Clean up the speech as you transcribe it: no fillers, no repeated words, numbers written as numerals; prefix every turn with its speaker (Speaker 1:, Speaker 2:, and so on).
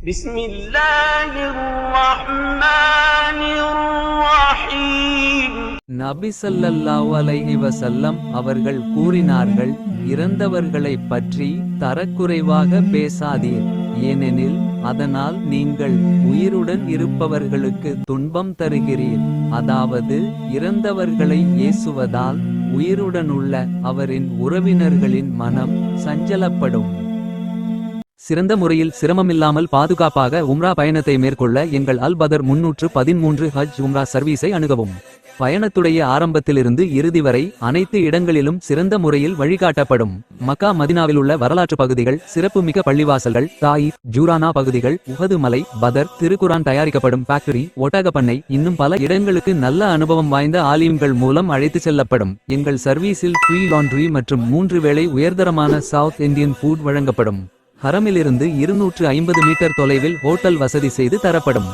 Speaker 1: بسم الله الرحمن الرحيم.
Speaker 2: நபி ஸல்லல்லாஹு அலைஹி வஸல்லம் அவர்கள் கூறினார்கள், இறந்தவர்களைப் பற்றி தரக்குறைவாக பேசாதீர், ஏனெனில் அதனால் நீங்கள் உயிருடன் இருப்பவர்களுக்கு துன்பம் தருகிறீர். அதாவது இறந்தவர்களை ஏசுவதால் உயிருடனுள்ள அவரின் உறவினர்களின் மனம் சஞ்சலப்படும். சிறந்த முறையில் சிரமமில்லாமல் பாதுகாப்பாக உம்ரா பயணத்தை மேற்கொள்ள எங்கள் அல் பதர் 313 ஹஜ் உம்ரா சர்வீஸை அணுகவும். பயணத்துடைய ஆரம்பத்திலிருந்து இறுதி வரை அனைத்து இடங்களிலும் சிறந்த முறையில் வழிகாட்டப்படும். மக்கா மதினாவில் உள்ள வரலாற்று பகுதிகள், சிறப்புமிக்க பள்ளிவாசல்கள், தாயிஃப், ஜூரானா பகுதிகள், உஹது மலை, பதர், திருக்குரான் தயாரிக்கப்படும் ஃபேக்டரி, ஒட்டகப்பண்ணை, இன்னும் பல இடங்களுக்கு நல்ல அனுபவம் வாய்ந்த ஆலிம்கள் மூலம் அழைத்து செல்லப்படும். எங்கள் சர்வீஸில் ஃப்ரீ லாண்ட்ரி மற்றும் 3 வேளை உயர்தரமான சவுத் இந்தியன் ஃபுட் வழங்கப்படும். ஹரமிலிருந்து 250 மீட்டர் தொலைவில் ஹோட்டல் வசதி செய்து தரப்படும்.